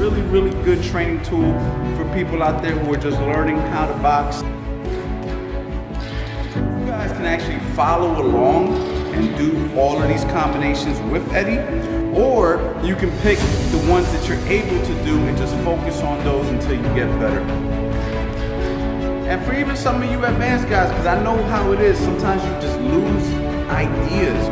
really, really good training tool for people out there who are just learning how to box. You guys can actually follow along and do all of these combinations with Eddie, or you can pick the ones that you're able to do and just focus on those until you get better. And for even some of you advanced guys, because I know how it is, sometimes you just lose ideas.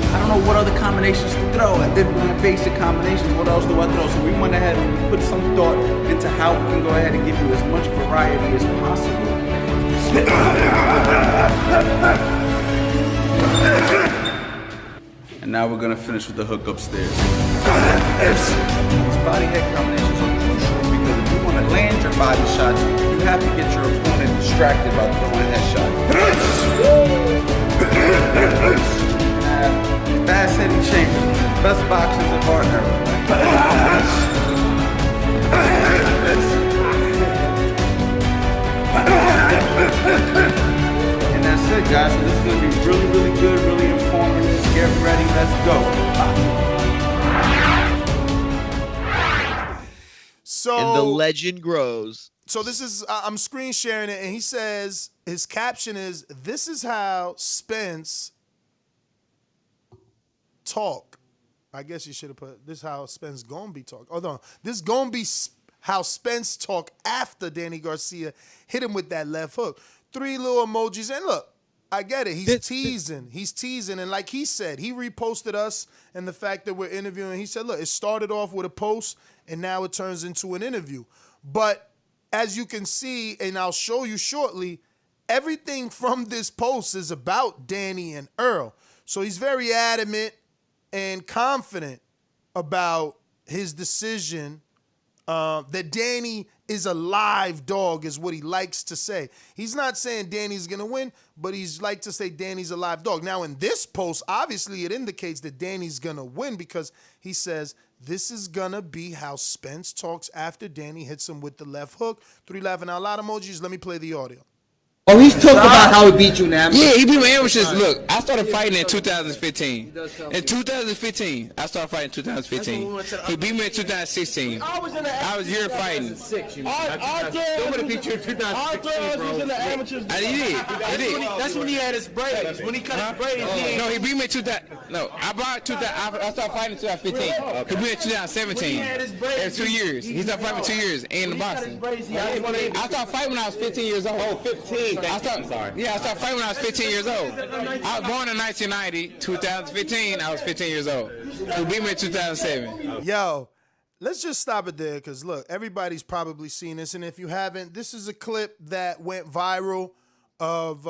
I don't know what other combinations to throw. I did my basic combinations, what else do I throw? So we went ahead and put some thought into how we can go ahead and give you as much variety as possible. And now we're gonna finish with the hook upstairs. These body head combinations are crucial because if you want to land your body shots, you have to get your opponent distracted by throwing a headshot. Fast hitting chambers, best boxers of our era. And that's it, guys. So this is going to be really, really good, really informative. Get ready, let's go. So, and the legend grows. So this is, I'm screen sharing it, and he says, his caption is, "This is how Spence talk." I guess you should have put, "This is how Spence gonna be talk." Oh no, this gonna be how Spence talk after Danny Garcia hit him with that left hook. 3 little emojis, and look, I get it. He's teasing. He's teasing, and like he said, he reposted us and the fact that we're interviewing. He said, "Look, it started off with a post, and now it turns into an interview." But as you can see, and I'll show you shortly, everything from this post is about Danny and Errol. So he's very adamant and confident about his decision, that Danny is a live dog is what he likes to say. He's not saying Danny's going to win, but he's like to say Danny's a live dog. Now in this post, obviously it indicates that Danny's going to win because he says, "This is going to be how Spence talks after Danny hits him with the left hook." 3 laughing out loud emojis. Let me play the audio. Oh, he's talking about how he beat you now. Yeah, he beat me amateurs. Look, I started fighting in 2015. In 2015, I started fighting in 2015. He beat me in 2016. I was here fighting. Nobody beat you in 2016, bro. I did. That's when he had his braids. When he cut his braids. No, he beat me in 2000. No, I started fighting in 2015. He beat me in 2017. In 2 years. He started fighting for 2 years in the boxing. I started fighting when I was 15 years old. Oh, 15. I started fighting when I was 15 years old. I was born in 1990. 2015, I was 15 years old. He beat me in 2007. Yo, let's just stop it there because, look, everybody's probably seen this. And if you haven't, this is a clip that went viral of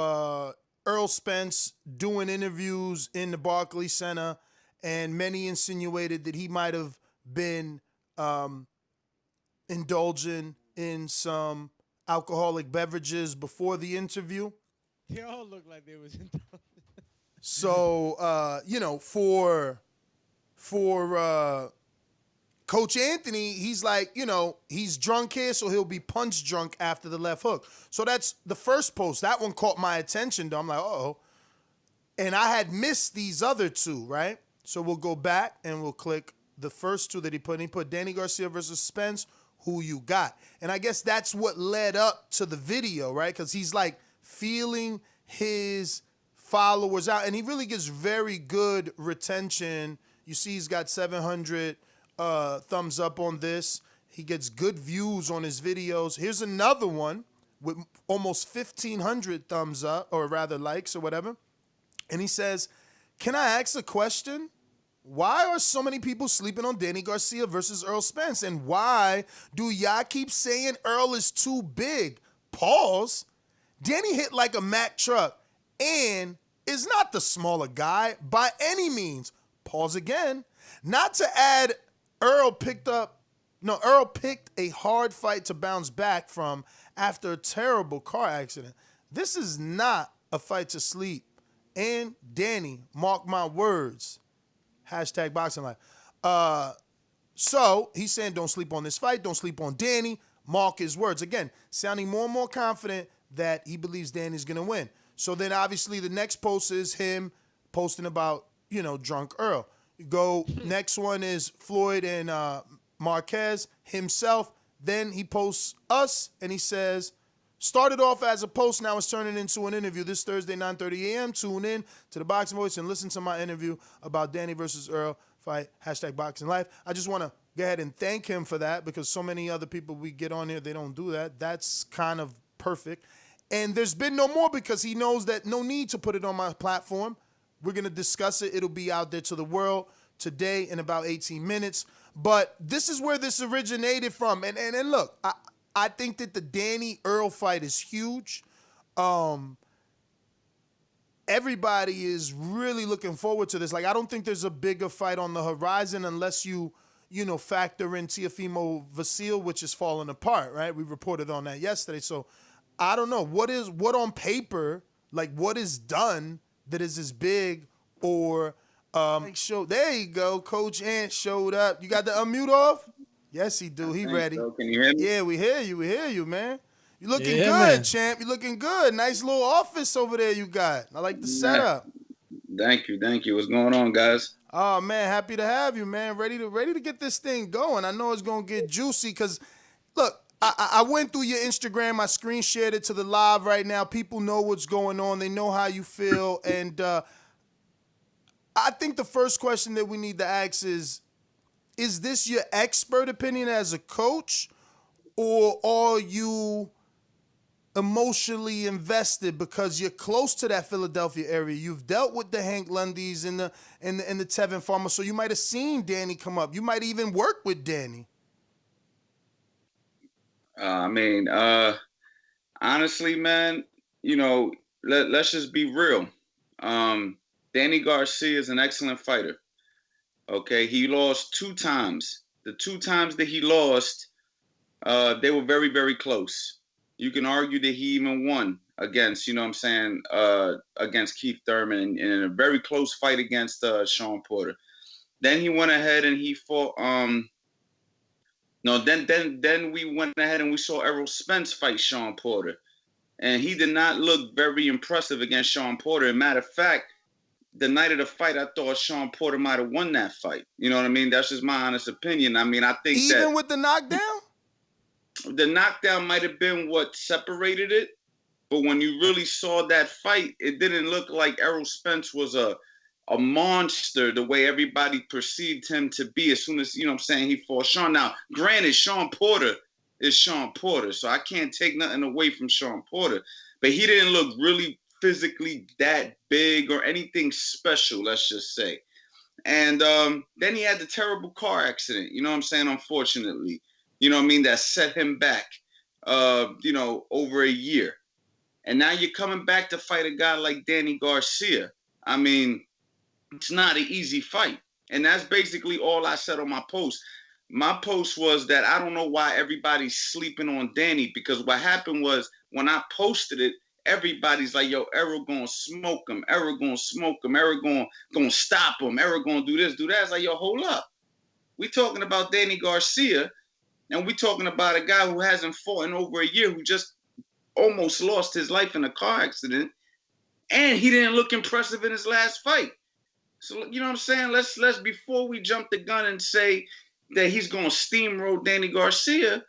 Errol Spence doing interviews in the Barclays Center. And many insinuated that he might have been indulging in some alcoholic beverages before the interview. They all look like they was in. So, you know, for Coach Anthony, he's like, you know, he's drunk here, so he'll be punch drunk after the left hook. So that's the first post. That one caught my attention, though. I'm like, uh-oh. And I had missed these other two, right? So we'll go back and we'll click the first two that he put. He put Danny Garcia versus Spence. Who you got? And I guess that's what led up to the video, right? Because he's like feeling his followers out, and he really gets very good retention. You see he's got 700 thumbs up on this. He gets good views on his videos. Here's another one with almost 1,500 thumbs up, or rather likes or whatever. And he says, "Can I ask a question? Why are so many people sleeping on Danny Garcia versus Errol Spence? And why do y'all keep saying Errol is too big? Pause. Danny hit like a Mack truck and is not the smaller guy by any means. Pause again. Not to add, Errol picked a hard fight to bounce back from after a terrible car accident. This is not a fight to sleep. And Danny, mark my words. Hashtag boxing life. So he's saying don't sleep on this fight. Don't sleep on Danny. Mark his words. Again, sounding more and more confident that he believes Danny's going to win. So then obviously the next post is him posting about, you know, drunk Errol. Go next one is Floyd and Marquez himself. Then he posts us and he says, started off as a post, now it's turning into an interview. This Thursday, 9:30 a.m. Tune in to the Boxing Voice and listen to my interview about Danny versus Earl fight, #BoxingLife. I just want to go ahead and thank him for that because so many other people we get on here, they don't do that. That's kind of perfect. And there's been no more because he knows that no need to put it on my platform. We're going to discuss it. It'll be out there to the world today in about 18 minutes. But this is where this originated from. And look, I think that the Danny Earl fight is huge. Everybody is really looking forward to this. Like, I don't think there's a bigger fight on the horizon unless you factor in Teofimo Vasil, which is falling apart, right? We reported on that yesterday. So I don't know. What on paper, like what is done that is as big or there you go. Coach Ant showed up. You got the unmute off? Yes, he do. He ready. So. Can you hear me? Yeah, we hear you. We hear you, man. You looking Yeah, good, man. champ. You looking good. Nice little office over there you got. I like the setup. Thank you. What's going on, guys? Oh man, happy to have you, man. Ready to get this thing going. I know it's gonna get juicy because, look, I went through your Instagram. I screen shared it to the live right now. People know what's going on. They know how you feel, and I think the first question that we need to ask is this your expert opinion as a coach, or are you emotionally invested because you're close to that Philadelphia area? You've dealt with the Hank Lundys and the Tevin Farmer, so you might have seen Danny come up. You might even work with Danny. Honestly, man, let's just be real. Danny Garcia is an excellent fighter. Okay, he lost 2 times. The 2 times that he lost, they were very, very close. You can argue that he even won against, against Keith Thurman in a very close fight against Sean Porter. Then he went ahead and he fought. Then we went ahead and we saw Errol Spence fight Sean Porter, and he did not look very impressive against Sean Porter. As a matter of fact, the night of the fight, I thought Sean Porter might have won that fight. You know what I mean? That's just my honest opinion. I think even with the knockdown. The knockdown might have been what separated it, but when you really saw that fight, it didn't look like Errol Spence was a monster the way everybody perceived him to be as soon as, he fought Sean. Now, granted, Sean Porter is Sean Porter, so I can't take nothing away from Sean Porter, but he didn't look really physically that big or anything special, let's just say. And then he had the terrible car accident, unfortunately. That set him back, over a year. And now you're coming back to fight a guy like Danny Garcia. It's not an easy fight. And that's basically all I said on my post. My post was that I don't know why everybody's sleeping on Danny, because what happened was when I posted it, everybody's like, yo, Errol gonna smoke him. Errol gonna smoke him. Errol gonna stop him. Errol gonna do this, do that. It's like, yo, hold up. We talking about Danny Garcia. And we're talking about a guy who hasn't fought in over a year, who just almost lost his life in a car accident. And he didn't look impressive in his last fight. So, you know what I'm saying? Let's before we jump the gun and say that he's going to steamroll Danny Garcia,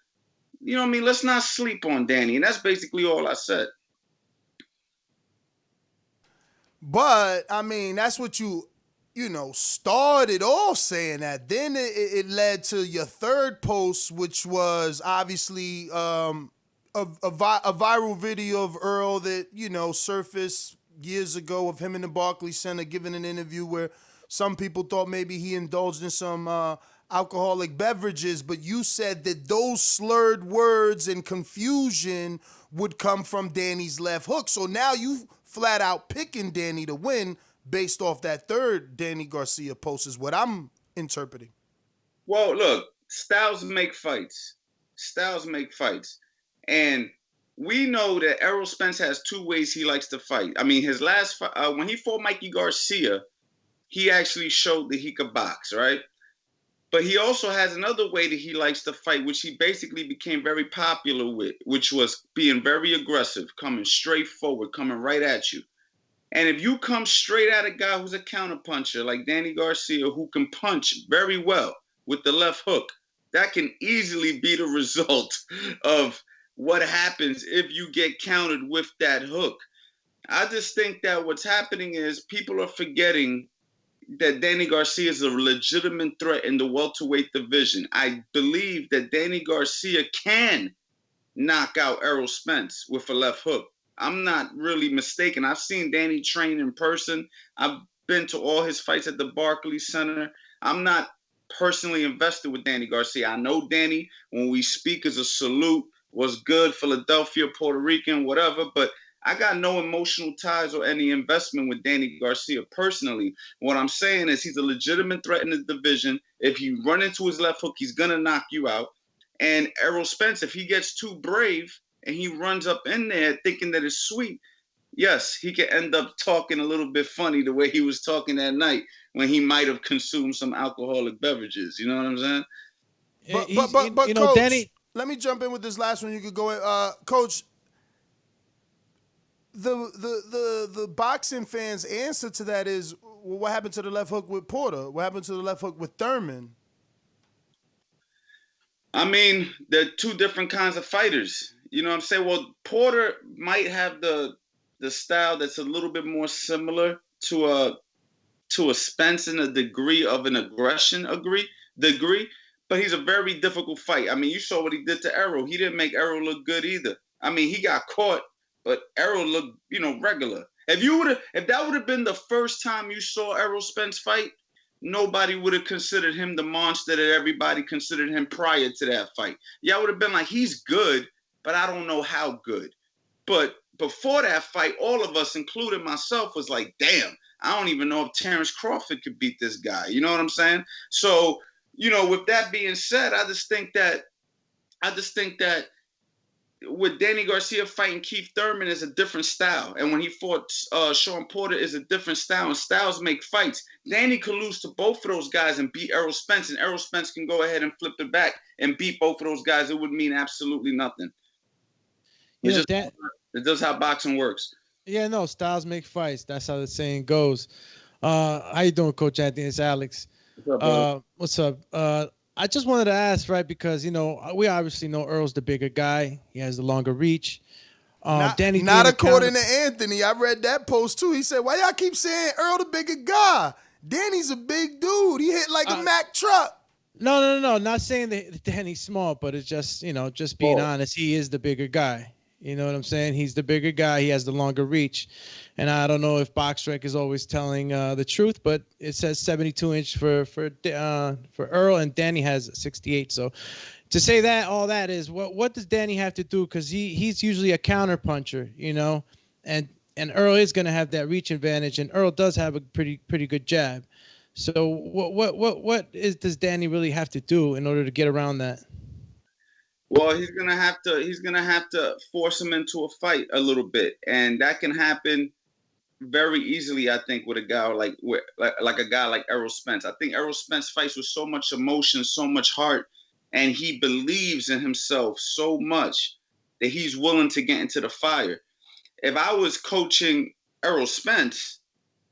let's not sleep on Danny. And that's basically all I said. But, that's what you started off saying that. Then it led to your third post, which was obviously a viral video of Earl that, surfaced years ago of him in the Barclays Center giving an interview where some people thought maybe he indulged in some alcoholic beverages, but you said that those slurred words and confusion would come from Danny's left hook. So now you flat out picking Danny to win based off that third Danny Garcia post is what I'm interpreting. Well, look, styles make fights. And we know that Errol Spence has 2 ways he likes to fight. His last fight, when he fought Mikey Garcia, he actually showed that he could box, right? But he also has another way that he likes to fight, which he basically became very popular with, which was being very aggressive, coming straight forward, coming right at you. And if you come straight at a guy who's a counterpuncher like Danny Garcia, who can punch very well with the left hook, that can easily be the result of what happens if you get countered with that hook. I just think that what's happening is people are forgetting that Danny Garcia is a legitimate threat in the welterweight division. I believe that Danny Garcia can knock out Errol Spence with a left hook. I'm not really mistaken. I've seen Danny train in person. I've been to all his fights at the Barclays Center. I'm not personally invested with Danny Garcia. I know Danny, when we speak, is a salute, was good, Philadelphia, Puerto Rican, whatever, but I got no emotional ties or any investment with Danny Garcia personally. What I'm saying is he's a legitimate threat in the division. If you run into his left hook, he's going to knock you out. And Errol Spence, if he gets too brave and he runs up in there thinking that it's sweet, yes, he can end up talking a little bit funny the way he was talking that night when he might have consumed some alcoholic beverages. You know what I'm saying? But you know, Coach, Danny, let me jump in with this last one. You could go, Coach. The boxing fans' answer to that is, well, what happened to the left hook with Porter? What happened to the left hook with Thurman? I mean, they're two different kinds of fighters. You know what I'm saying? Well, Porter might have the style that's a little bit more similar to a Spence in a degree of an aggression degree, but he's a very difficult fight. I mean, you saw what he did to Errol. He didn't make Errol look good either. I mean, he got caught, but Errol looked, regular. If that would have been the first time you saw Errol Spence fight, nobody would have considered him the monster that everybody considered him prior to that fight. Yeah, I would have been like, he's good, but I don't know how good. But before that fight, all of us, including myself, was like, damn, I don't even know if Terrence Crawford could beat this guy. You know what I'm saying? So, with that being said, I just think that with Danny Garcia fighting Keith Thurman is a different style. And when he fought Sean Porter is a different style. And styles make fights. Danny could lose to both of those guys and beat Errol Spence. And Errol Spence can go ahead and flip it back and beat both of those guys. It would mean absolutely nothing. It's just how boxing works. Yeah, no, styles make fights. That's how the saying goes. How you doing, Coach Anthony? It's Alex. What's up? I just wanted to ask, right, because, we obviously know Earl's the bigger guy. He has the longer reach. Danny, not according to Anthony. I read that post, too. He said, why y'all keep saying Earl the bigger guy? Danny's a big dude. He hit like a Mack truck. No. Not saying that Danny's small, but it's just, just being honest. He is the bigger guy. You know what I'm saying? He's the bigger guy. He has the longer reach. And I don't know if BoxRec is always telling the truth, but it says 72-inch for Earl, and Danny has 68. So to say that, all that is, what does Danny have to do? Because he's usually a counter puncher, and Earl is going to have that reach advantage, and Earl does have a pretty good jab. So what does Danny really have to do in order to get around that? Well, he's gonna have to force him into a fight a little bit, and that can happen very easily, I think, with a guy like a guy like Errol Spence. I think Errol Spence fights with so much emotion, so much heart, and he believes in himself so much that he's willing to get into the fire. If I was coaching Errol Spence,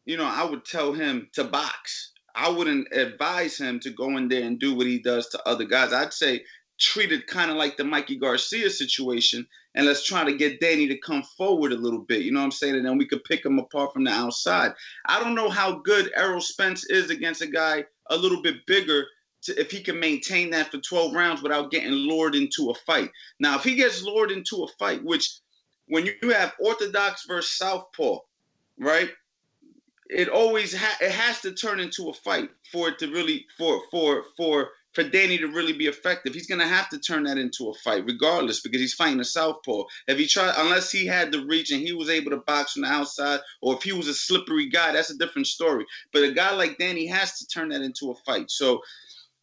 I would tell him to box. I wouldn't advise him to go in there and do what he does to other guys. I'd say treat it kind of like the Mikey Garcia situation, and let's try to get Danny to come forward a little bit. You know what I'm saying? And then we could pick him apart from the outside. I don't know how good Errol Spence is against a guy a little bit bigger, if he can maintain that for 12 rounds without getting lured into a fight. Now, if he gets lured into a fight, which when you have orthodox versus southpaw, right? It always it has to turn into a fight for it to really for Danny to really be effective. He's going to have to turn that into a fight regardless, because he's fighting a southpaw. Unless he had the reach and he was able to box from the outside, or if he was a slippery guy, that's a different story. But a guy like Danny has to turn that into a fight. So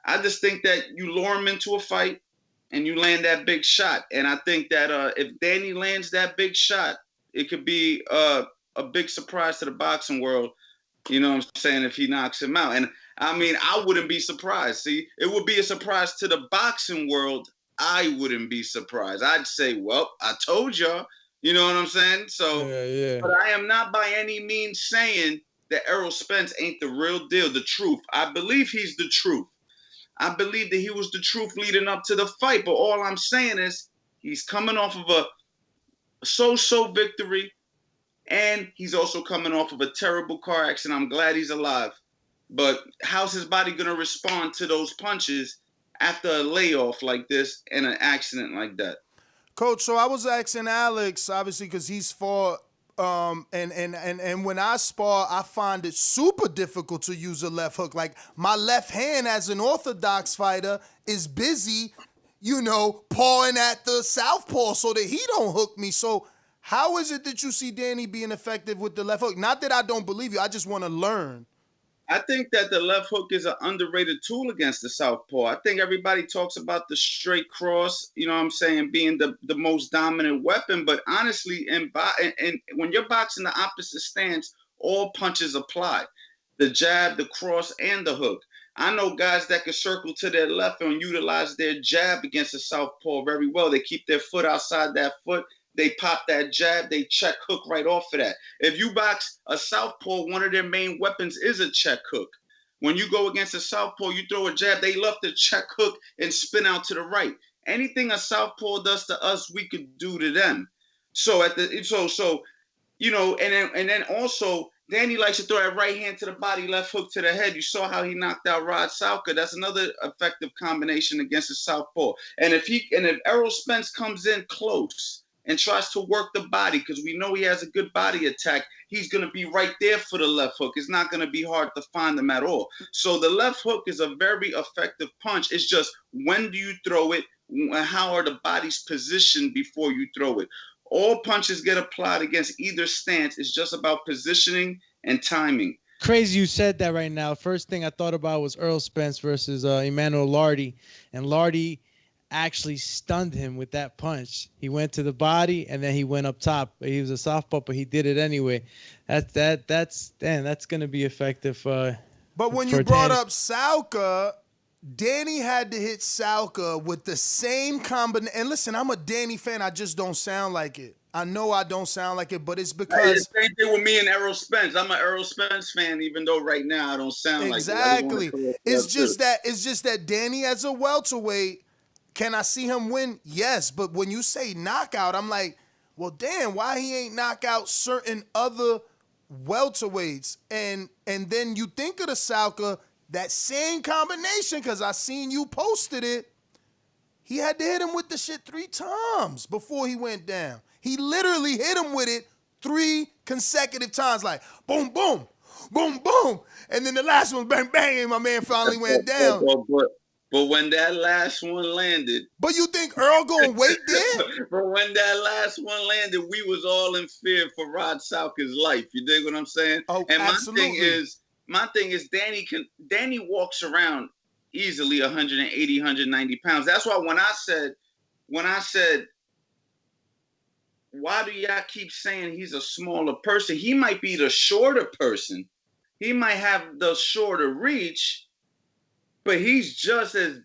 I just think that you lure him into a fight and you land that big shot. And I think that if Danny lands that big shot, it could be a big surprise to the boxing world. You know what I'm saying? If he knocks him out. And I mean, I wouldn't be surprised. See, it would be a surprise to the boxing world. I wouldn't be surprised. I'd say, well, I told y'all. You know what I'm saying? So, yeah. but I am not by any means saying that Errol Spence ain't the real deal, the truth. I believe he's the truth. I believe that he was the truth leading up to the fight. But all I'm saying is he's coming off of a so-so victory, and he's also coming off of a terrible car accident. I'm glad he's alive. But how's his body going to respond to those punches after a layoff like this and an accident like that? Coach, so I was asking Alex, obviously, because he's fought, and when I spar, I find it super difficult to use a left hook. Like, my left hand as an orthodox fighter is busy, pawing at the southpaw so that he don't hook me. So how is it that you see Danny being effective with the left hook? Not that I don't believe you, I just want to learn. I think that the left hook is an underrated tool against the southpaw. I think everybody talks about the straight cross, you know what I'm saying, being the most dominant weapon. But honestly, when you're boxing the opposite stance, all punches apply. The jab, the cross, and the hook. I know guys that can circle to their left and utilize their jab against the southpaw very well. They keep their foot outside that foot. They pop that jab, they check hook right off of that. If you box a southpaw, one of their main weapons is a check hook. When you go against a southpaw, you throw a jab, they love to check hook and spin out to the right. Anything a southpaw does to us, we could do to them. So and then also Danny likes to throw that right hand to the body, left hook to the head. You saw how he knocked out Rod Salka. That's another effective combination against the southpaw. And if Errol Spence comes in close and tries to work the body, because we know he has a good body attack, he's going to be right there for the left hook. It's not going to be hard to find him at all. So the left hook is a very effective punch. It's just, when do you throw it? How are the bodies positioned before you throw it? All punches get applied against either stance. It's just about positioning and timing. Crazy you said that right now. First thing I thought about was Errol Spence versus Emmanuel Lardy. And Lardy actually stunned him with that punch. He went to the body and then he went up top. He was a southpaw, but he did it anyway. That's gonna be effective. But when you brought up Salka, Danny had to hit Salka with the same combination. And listen, I'm a Danny fan. I just don't sound like it. I know I don't sound like it, but it's because the same thing with me and Errol Spence. I'm an Errol Spence fan, even though right now I don't sound like it. Exactly. It's just that Danny as a welterweight. Can I see him win? Yes, but when you say knockout, I'm like, well, damn, why he ain't knock out certain other welterweights? And then you think of the Salka, that same combination, because I seen you posted it, he had to hit him with the shit 3 times before he went down. He literally hit him with it 3 consecutive times, like boom, boom, boom, boom. And then the last one, bang, bang, and my man finally went down. But when that last one landed... But you think Earl gonna wait there? But when that last one landed, we was all in fear for Rod Salka's life. You dig what I'm saying? Oh, and absolutely. my thing is Danny walks around easily 180, 190 pounds. That's why when I said, why do y'all keep saying he's a smaller person? He might be the shorter person. He might have the shorter reach, but he's just as,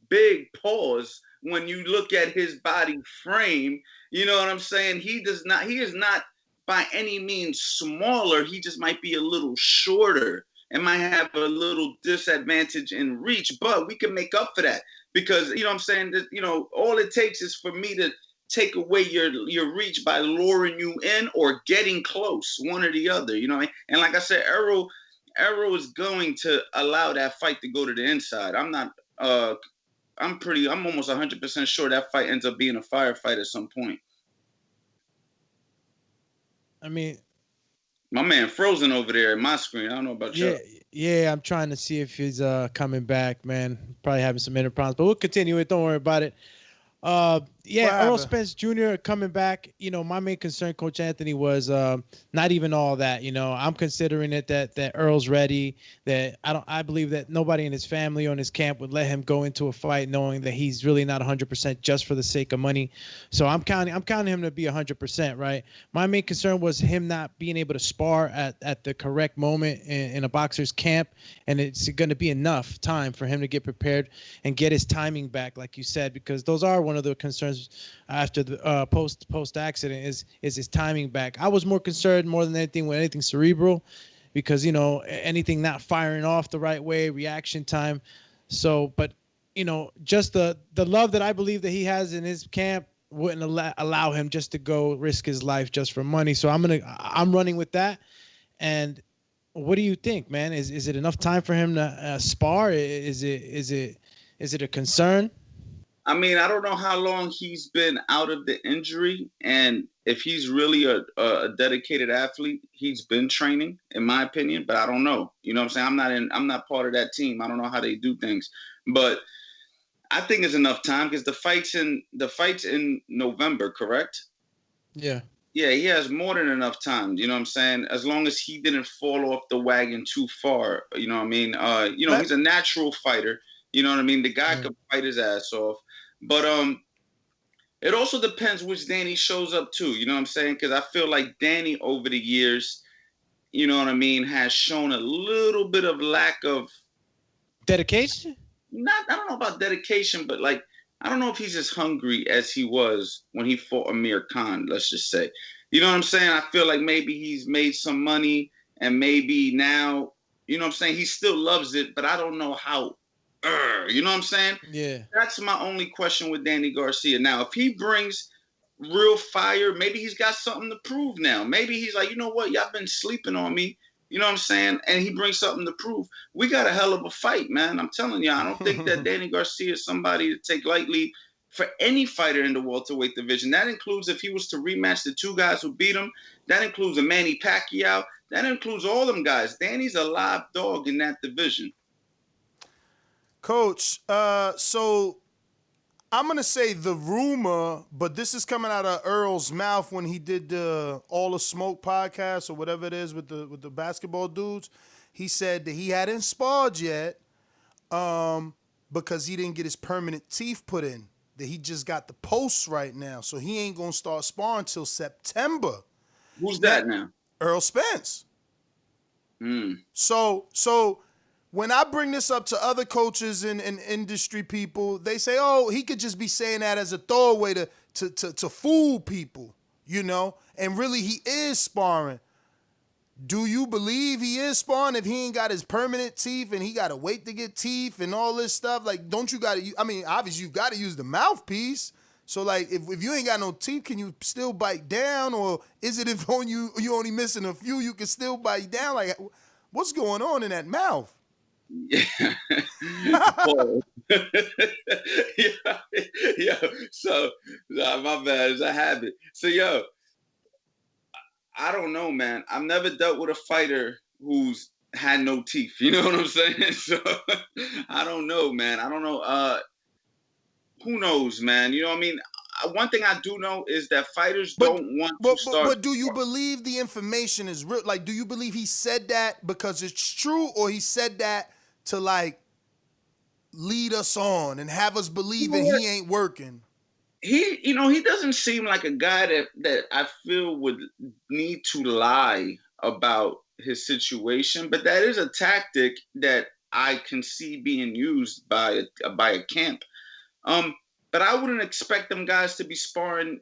big paws when you look at his body frame. You know what I'm saying? He is not by any means smaller. He just might be a little shorter and might have a little disadvantage in reach, but we can make up for that because, you know what I'm saying, that, all it takes is for me to take away your reach by luring you in or getting close, one or the other, And like I said, Errol is going to allow that fight to go to the inside. I'm almost 100% sure that fight ends up being a firefight at some point. I mean, my man frozen over there at my screen. I don't know about you. Yeah, I'm trying to see if he's coming back, man. Probably having some inner problems, but we'll continue it. Don't worry about it. Errol Spence Jr. coming back. My main concern, Coach Anthony, was not even all that. I'm considering it that Earl's ready. That I believe that nobody in his family or in his camp would let him go into a fight knowing that he's really not 100% just for the sake of money. So I'm counting him to be 100%. Right. My main concern was him not being able to spar at the correct moment in a boxer's camp, and it's going to be enough time for him to get prepared and get his timing back, like you said, because those are one of the concerns concerns after the post accident is his timing back. I was more concerned more than anything with anything cerebral, because anything not firing off the right way, reaction time. So, but just the love that I believe that he has in his camp wouldn't allow him just to go risk his life just for money. So I'm running with that. And what do you think, man? Is it enough time for him to spar? Is it a concern? I mean, I don't know how long he's been out of the injury, and if he's really a dedicated athlete. He's been training, in my opinion, but I don't know. You know what I'm saying? I'm not part of that team. I don't know how they do things, but I think it's enough time because the fight's in November, correct? Yeah. Yeah, he has more than enough time. You know what I'm saying? As long as he didn't fall off the wagon too far. You know what I mean? He's a natural fighter. You know what I mean? The guy could fight his ass off. But it also depends which Danny shows up to. You know what I'm saying? Because I feel like Danny over the years, you know what I mean, has shown a little bit of lack of dedication. I don't know about dedication, but like, I don't know if he's as hungry as he was when he fought Amir Khan, let's just say. You know what I'm saying? I feel like maybe he's made some money and maybe now, you know what I'm saying, he still loves it, but I don't know how. You know what I'm saying? Yeah. That's my only question with Danny Garcia. Now, if he brings real fire, maybe he's got something to prove now. Maybe he's like, you know what? Y'all been sleeping on me. You know what I'm saying? And he brings something to prove. We got a hell of a fight, man. I'm telling you, I don't think that Danny Garcia is somebody to take lightly for any fighter in the welterweight division. That includes if he was to rematch the two guys who beat him. That includes a Manny Pacquiao. That includes all them guys. Danny's a live dog in that division. Coach, so I'm going to say the rumor, but this is coming out of Errol's mouth when he did the All the Smoke podcast or whatever it is with the basketball dudes. He said that he hadn't sparred yet because he didn't get his permanent teeth put in, that he just got the posts right now. So he ain't going to start sparring until September. Who's that now? Errol Spence. So when I bring this up to other coaches and industry people, they say, oh, he could just be saying that as a throwaway to fool people, and really he is sparring. Do you believe he is sparring if he ain't got his permanent teeth and he got to wait to get teeth and all this stuff? Like, don't you got to, obviously you got to use the mouthpiece. So, like, if you ain't got no teeth, can you still bite down? Or is it if you only missing a few, you can still bite down? Like, what's going on in that mouth? Yeah. So my bad, it's a habit. So I don't know, man. I've never dealt with a fighter who's had no teeth. You know what I'm saying? So I don't know, man. I don't know. Who knows, man? You know what I mean? One thing I do know is that fighters don't want to start. But do you believe the information is real? Like, do you believe he said that because it's true, or he said that to, like, lead us on and have us believing he ain't working? He doesn't seem like a guy that I feel would need to lie about his situation, but that is a tactic that I can see being used by a camp. But I wouldn't expect them guys to be sparring,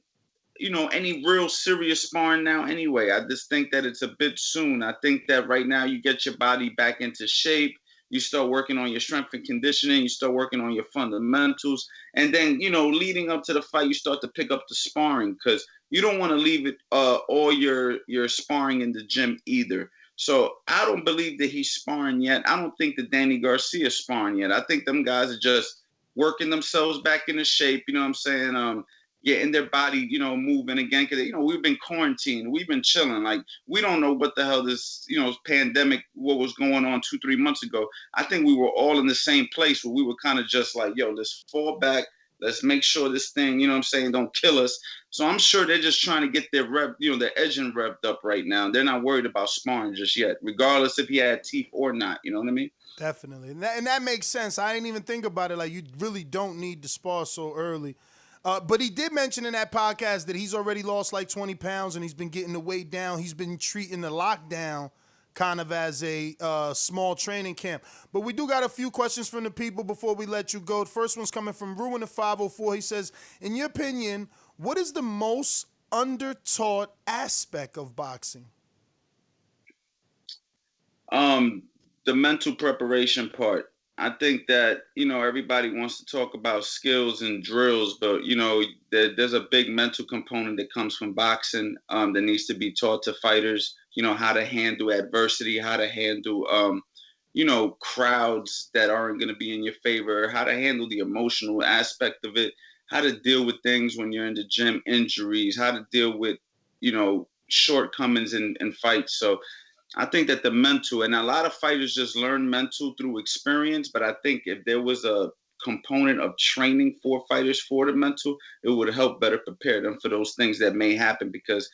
any real serious sparring now anyway. I just think that it's a bit soon. I think that right now you get your body back into shape. You start working on your strength and conditioning. You start working on your fundamentals. And then, leading up to the fight, you start to pick up the sparring because you don't want to leave it all your sparring in the gym either. So I don't believe that he's sparring yet. I don't think that Danny Garcia is sparring yet. I think them guys are just working themselves back into shape, you know what I'm saying? Getting their body, moving again. Because, we've been quarantined. We've been chilling. Like, we don't know what the hell this, pandemic, what was going on 2-3 months ago. I think we were all in the same place where we were kind of just like, let's fall back. Let's make sure this thing, don't kill us. So I'm sure they're just trying to get their their engine revved up right now. They're not worried about sparring just yet, regardless if he had teeth or not. You know what I mean? Definitely. And that makes sense. I didn't even think about it. Like, you really don't need to spar so early. But he did mention in that podcast that he's already lost like 20 pounds and he's been getting the weight down. He's been treating the lockdown kind of as a small training camp. But we do got a few questions from the people before we let you go. The first one's coming from Ruin the 504. He says, in your opinion, what is the most undertaught aspect of boxing? The mental preparation part. I think that, everybody wants to talk about skills and drills, but, there's a big mental component that comes from boxing that needs to be taught to fighters, how to handle adversity, how to handle, crowds that aren't going to be in your favor, how to handle the emotional aspect of it, how to deal with things when you're in the gym, injuries, how to deal with, shortcomings in fights. So I think that the mental, and a lot of fighters just learn mental through experience, but I think if there was a component of training for fighters for the mental, it would help better prepare them for those things that may happen, because,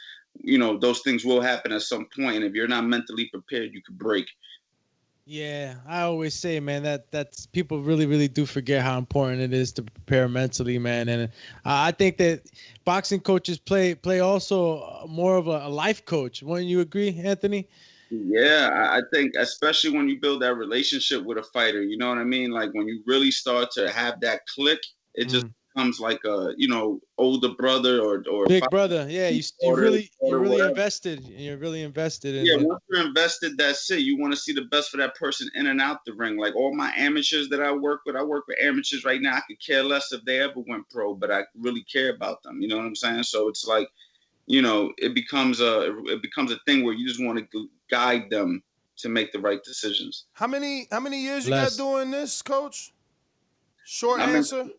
those things will happen at some point. And if you're not mentally prepared, you could break. Yeah, I always say, man, that's people really, really do forget how important it is to prepare mentally, man. And I think that boxing coaches play also more of a life coach. Wouldn't you agree, Anthony? Yeah, I think especially when you build that relationship with a fighter, you know what I mean? Like when you really start to have that click, it just becomes like a, older brother or big brother. Yeah, you're really invested. You're really invested in it. Once you're invested, that's it. You want to see the best for that person in and out the ring. Like all my amateurs that I work with amateurs right now. I could care less if they ever went pro, but I really care about them. You know what I'm saying? So it's like, it becomes a thing where you just want to guide them to make the right decisions. How many years you got doing this, Coach? Short answer.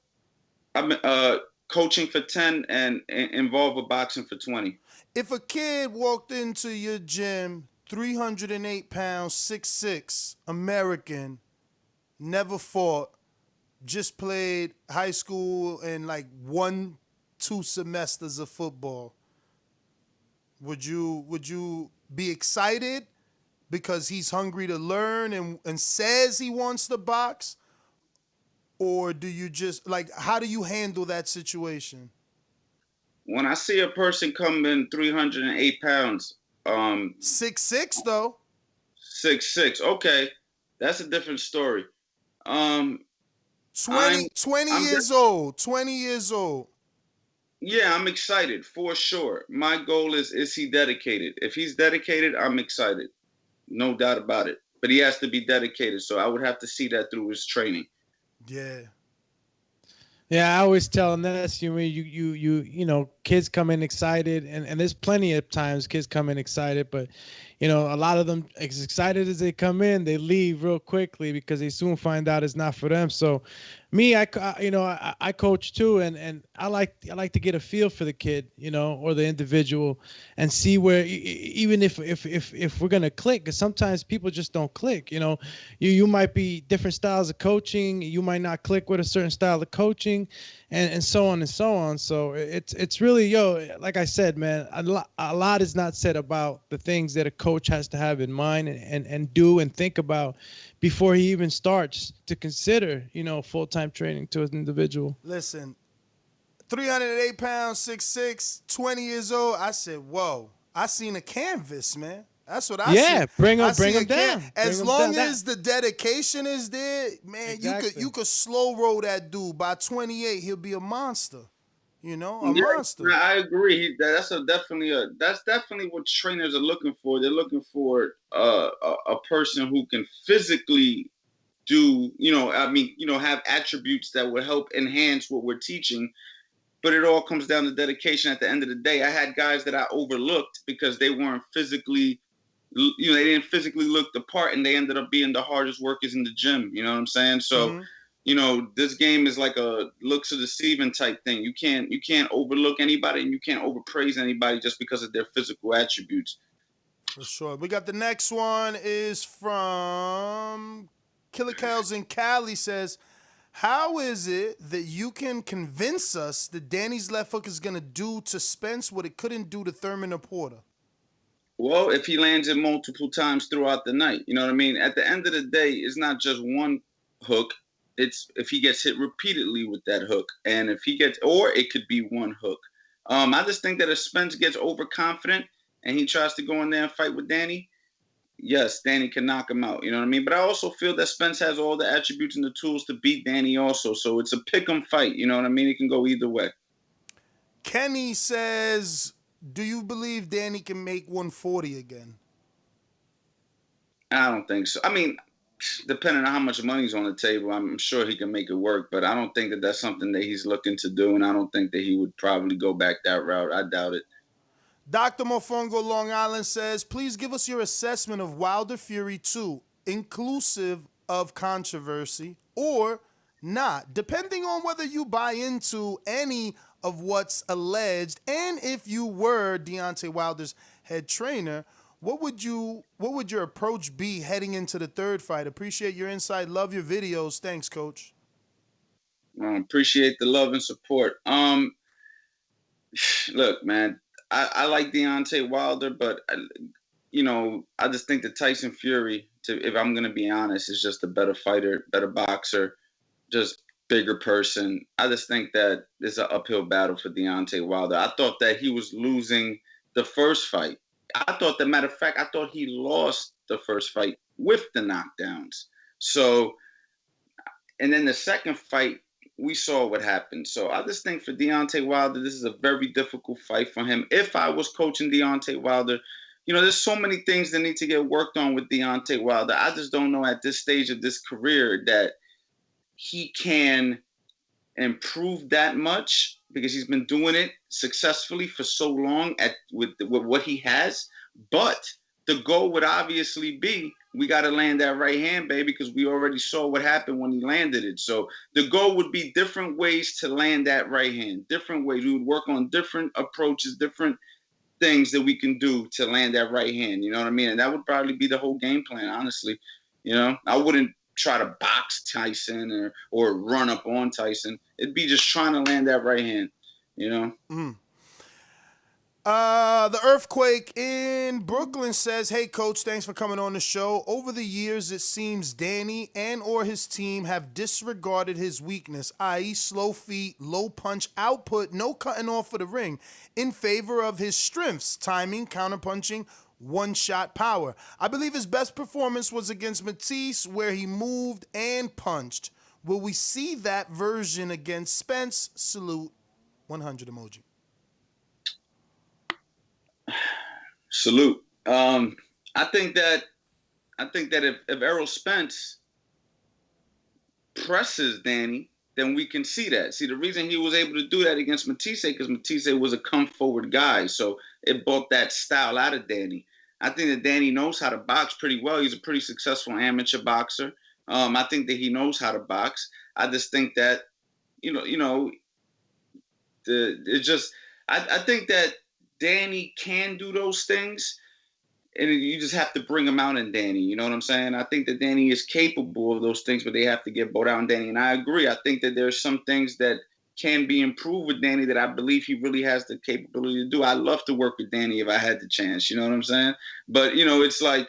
I've been coaching for 10 and involved with boxing for 20. If a kid walked into your gym, 308 pounds, 6'6", American, never fought, just played high school and like 1-2 semesters of football, would you be excited because he's hungry to learn and says he wants to box? Or do you just, how do you handle that situation? When I see a person come in 308 pounds. 6'6", though. 6'6", okay. That's a different story. 20 years old. Yeah, I'm excited for sure. My goal is he dedicated? If he's dedicated, I'm excited. No doubt about it. But he has to be dedicated. So I would have to see that through his training. Yeah. Yeah, I always tell them this. You kids come in excited, and there's plenty of times kids come in excited, but a lot of them, as excited as they come in, they leave real quickly because they soon find out it's not for them. So me, I coach too, and I like to get a feel for the kid, or the individual, and see where, even if we're gonna click, because sometimes people just don't click. You might be different styles of coaching, you might not click with a certain style of coaching, and so on and so on. So it's really, like I said, man, a lot is not said about the things that a coach has to have in mind and do and think about before he even starts to consider, full-time training to an individual. Listen, 308 pounds, 6'6", 20 years old. I said, whoa, I seen a canvas, man. That's what I see. Yeah, bring him down. As long as the dedication is there, man, Exactly. you could slow roll that dude. By 28, he'll be a monster. Monster. I agree. That's definitely what trainers are looking for. They're looking for a person who can physically do, have attributes that will help enhance what we're teaching. But it all comes down to dedication at the end of the day. I had guys that I overlooked because they weren't physically, they didn't physically look the part, and they ended up being the hardest workers in the gym. You know what I'm saying? So, this game is like a looks are deceiving type thing. You can't overlook anybody, and you can't overpraise anybody just because of their physical attributes. For sure. We got the next one is from Killer Cows in Cali. Says, how is it that you can convince us that Danny's left hook is going to do to Spence what it couldn't do to Thurman or Porter? Well, if he lands it multiple times throughout the night, you know what I mean? At the end of the day, it's not just one hook. It's if he gets hit repeatedly with that hook, and if he gets, or it could be one hook. I just think that if Spence gets overconfident and he tries to go in there and fight with Danny, yes, Danny can knock him out. You know what I mean? But I also feel that Spence has all the attributes and the tools to beat Danny also. So it's a pick-em fight. You know what I mean? It can go either way. Kenny says, do you believe Danny can make 140 again? I don't think so. I mean, depending on how much money's on the table, I'm sure he can make it work. But I don't think that that's something that he's looking to do. And I don't think that he would probably go back that route. I doubt it. Dr. Mofongo Long Island says, please give us your assessment of Wilder Fury 2, inclusive of controversy or not, depending on whether you buy into any of what's alleged. And if you were Deontay Wilder's head trainer, what would your approach be heading into the third fight? Appreciate your insight. Love your videos. Thanks, Coach. Appreciate the love and support. Look, man, I like Deontay Wilder, but I just think that Tyson Fury, if I'm gonna be honest, is just a better fighter, better boxer, just bigger person. I just think that it's an uphill battle for Deontay Wilder. I thought that he was losing the first fight. I thought he lost the first fight with the knockdowns. So, and then the second fight, we saw what happened. So I just think for Deontay Wilder, this is a very difficult fight for him. If I was coaching Deontay Wilder, there's so many things that need to get worked on with Deontay Wilder. I just don't know at this stage of this career that he can improve that much, because he's been doing it successfully for so long with what he has. But the goal would obviously be, we got to land that right hand, baby, because we already saw what happened when he landed it. So the goal would be different ways to land that right hand, different ways. We would work on different approaches, different things that we can do to land that right hand. You know what I mean? And that would probably be the whole game plan, honestly. I wouldn't try to box Tyson or run up on Tyson. It'd be just trying to land that right hand, The Earthquake in Brooklyn says, hey, Coach, thanks for coming on the show. Over the years, it seems Danny and or his team have disregarded his weakness, i.e. slow feet, low punch output, no cutting off for the ring, in favor of his strengths, timing, counterpunching, one-shot power. I believe his best performance was against Matisse, where he moved and punched. Will we see that version against Spence? Salute. 100 emoji. Salute. I think that if Errol Spence presses Danny, then we can see that. See, the reason he was able to do that against Matisse, because Matisse was a come forward guy, so it brought that style out of Danny. I think that Danny knows how to box pretty well. He's a pretty successful amateur boxer. I think that he knows how to box. I just think that, I think that Danny can do those things, and you just have to bring him out in Danny. You know what I'm saying? I think that Danny is capable of those things, but they have to get brought out in Danny. And I agree. I think that there's some things that can be improved with Danny that I believe he really has the capability to do. I love to work with Danny if I had the chance. You know what I'm saying? But, it's like,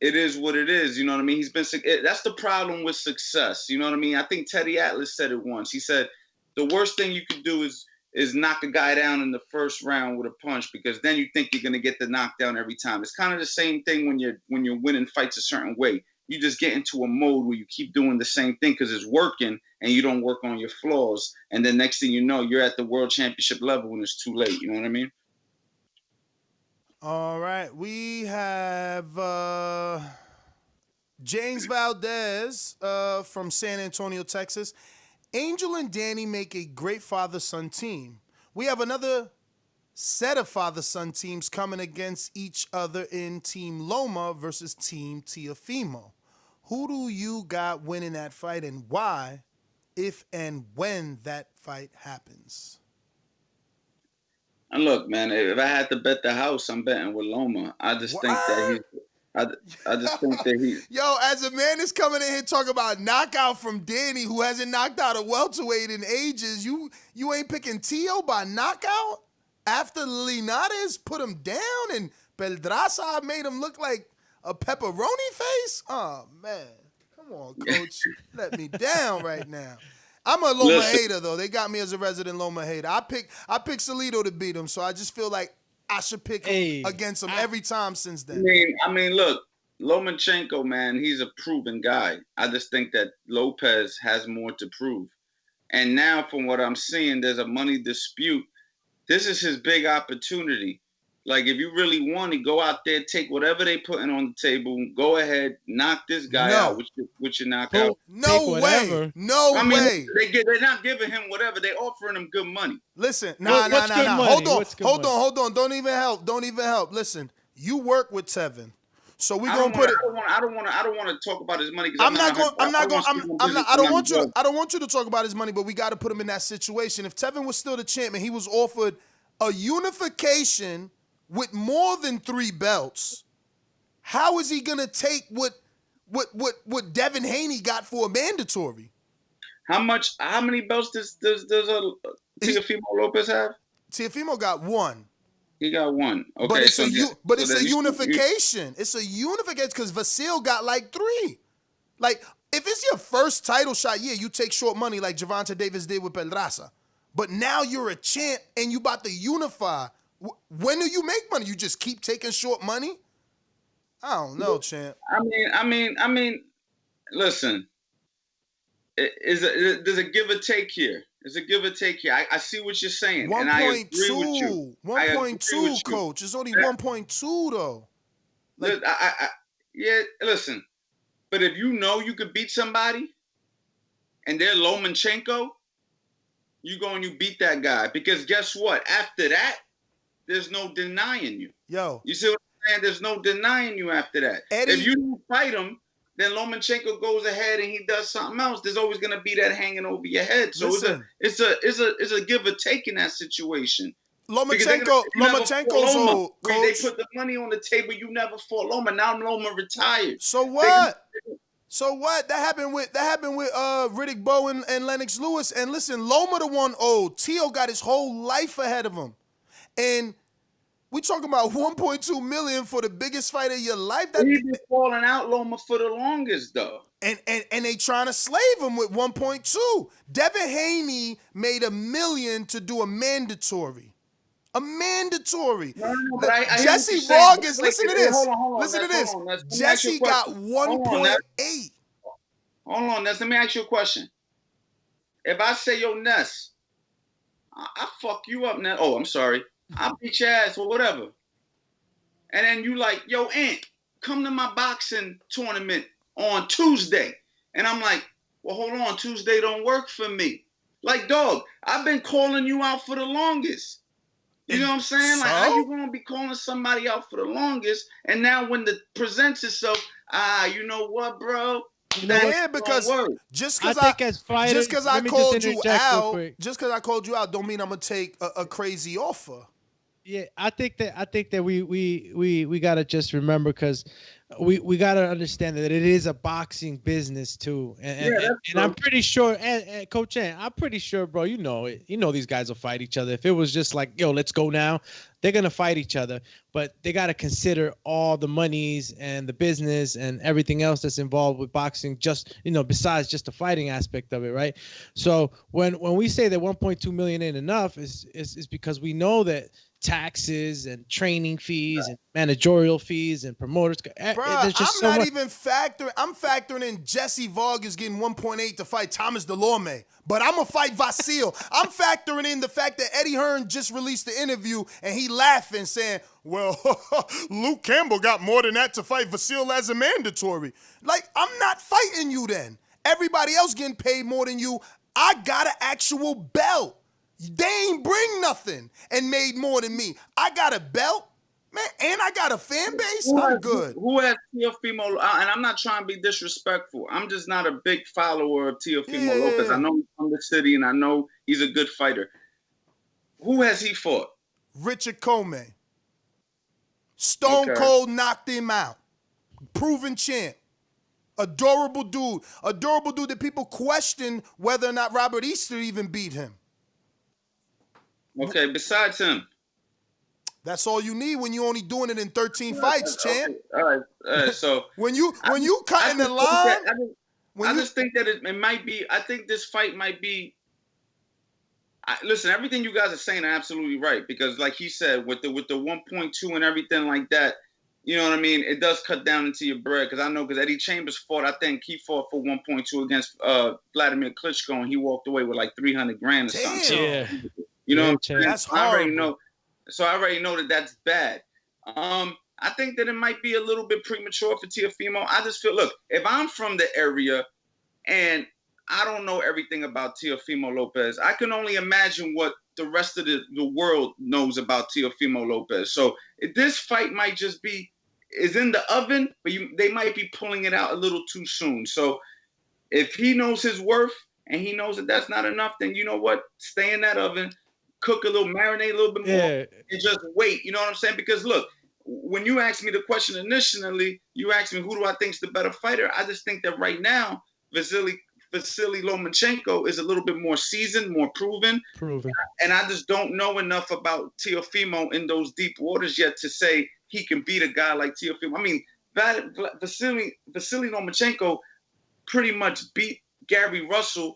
it is what it is. You know what I mean? That's the problem with success. You know what I mean? I think Teddy Atlas said it once. He said, the worst thing you could do is knock a guy down in the first round with a punch, because then you think you're going to get the knockdown every time. It's kind of the same thing when you're winning fights a certain way. You just get into a mode where you keep doing the same thing because it's working, and you don't work on your flaws. And then next thing you know, you're at the world championship level when it's too late. You know what I mean? All right. We have James Valdez from San Antonio, Texas. Angel and Danny make a great father-son team. We have another set of father-son teams coming against each other in Team Loma versus Team Teofimo. Who do you got winning that fight, and why, if and when that fight happens? And look, man, if I had to bet the house, I'm betting with Loma. I just think that I just think that he. Yo, as a man that's coming in here talking about knockout from Danny, who hasn't knocked out a welterweight in ages, you ain't picking Tio by knockout after Linares put him down and Pedraza made him look like a pepperoni face? Oh, man. Come on, Coach. Let me down right now. I'm a Loma hater, though. They got me as a resident Loma hater. I picked Salido to beat him, so I just feel like I should pick him against him every time since then. I mean, look, Lomachenko, man, he's a proven guy. I just think that Lopez has more to prove. And now, from what I'm seeing, there's a money dispute. This is his big opportunity. Like, if you really want to go out there, take whatever they putting on the table, go ahead, knock this guy out with your knockout. No way. No way. They're not giving him whatever. They're offering him good money. Listen, nah. Hold on. Don't even help. Listen, you work with Tevin. So we gonna put it. I don't want to talk about his money. I don't want you to talk about his money, but we got to put him in that situation. If Tevin was still the champ and he was offered a unification with more than 3 belts, how is he gonna take what Devin Haney got for a mandatory? How many belts does Teofimo Lopez have? Teofimo got 1. He got 1. Okay, but it's a unification. It's a unification because Vasil got like 3. Like, if it's your first title shot, yeah, you take short money like Gervonta Davis did with Pedraza. But now you're a champ and you about to unify. When do you make money? You just keep taking short money? I don't know, champ. I mean, listen. There's a give or take here. There's a give or take here. I see what you're saying, and I agree with you. 1.2, coach. It's only 1.2 though. Like, yeah, listen. But if you know you could beat somebody, and they're Lomachenko, you go and you beat that guy. Because guess what? After that, there's no denying you. Yo. You see what I'm saying? There's no denying you after that. Eddie, if you don't fight him, then Lomachenko goes ahead and he does something else. There's always gonna be that hanging over your head. So it's a give or take in that situation. Lomachenko's old, coach. They put the money on the table. You never fought Loma. Now Loma retired. So what? That happened with Riddick Bowe and Lennox Lewis. And listen, Loma the one old. Tio got his whole life ahead of him. And we talking about 1.2 million for the biggest fight of your life. He's been falling out Loma for the longest, though. And they trying to slave him with 1.2. Devin Haney made $1 million to do a mandatory. A mandatory. No, but Jesse Vargas, listen to this. Listen to this. Jesse got 1.8. Hold on, Ness. Let me ask you a question. If I say, yo, Ness, I fuck you up now. Oh, I'm sorry. I'll beat your ass or whatever. And then you like, yo, Ant, come to my boxing tournament on Tuesday. And I'm like, well, hold on, Tuesday don't work for me. Like, dog, I've been calling you out for the longest. You know what I'm saying? Like, how you gonna be calling somebody out for the longest? And now when it presents itself, you know what, bro? Yeah, because just because I called you out, don't mean I'm gonna take a crazy offer. Yeah, I think that we gotta just remember, because we gotta understand that it is a boxing business too, and I'm pretty sure, and Coach Ant, I'm pretty sure, bro, you know these guys will fight each other. If it was just like, yo, let's go now, they're gonna fight each other, but they gotta consider all the monies and the business and everything else that's involved with boxing, just besides just the fighting aspect of it, right? So when we say that 1.2 million ain't enough, is because we know that taxes and training fees and managerial fees and promoters. I'm factoring in Jesse Vargas getting 1.8 to fight Thomas Delorme, but I'm gonna fight Vasil. I'm factoring in the fact that Eddie Hearn just released the interview and he laughing saying, well, Luke Campbell got more than that to fight Vasil as a mandatory. Like, I'm not fighting you then. Everybody else getting paid more than you. I got an actual belt. They ain't bring nothing and made more than me. I got a belt, man, and I got a fan base. I'm good. Who has Teofimo? And I'm not trying to be disrespectful. I'm just not a big follower of Teofimo Lopez. I know he's from the city, and I know he's a good fighter. Who has he fought? Richard Comey. Stone Cold knocked him out. Proven champ. Adorable dude. Adorable dude that people question whether or not Robert Easter even beat him. Okay, besides him. That's all you need when you only doing it in 13 fights, champ. All right. So when you cutting the line, I just think that it might be. I think this fight might be Listen, everything you guys are saying are absolutely right, because like he said, with the 1.2 and everything like that, you know what I mean? It does cut down into your bread, because I know, because Eddie Chambers fought, I think he fought for 1.2 against Vladimir Klitschko, and he walked away with like 300 grand or something. Yeah. You know Yeah, what I'm saying? That's I already horrible. know. So I already know that that's bad. I think that it might be a little bit premature for Teofimo. I just feel, look, if I'm from the area and I don't know everything about Teofimo Lopez, I can only imagine what the rest of the world knows about Teofimo Lopez. So this fight might just is in the oven, but they might be pulling it out a little too soon. So if he knows his worth and he knows that that's not enough, then you know what? Stay in that oven, cook a little, marinate a little bit more, and just wait. You know what I'm saying? Because look, when you asked me the question initially, you asked me who do I think is the better fighter. I just think that right now, Vasily Lomachenko is a little bit more seasoned, more proven. And I just don't know enough about Teofimo in those deep waters yet to say he can beat a guy like Teofimo. I mean, Vasily Lomachenko pretty much beat Gary Russell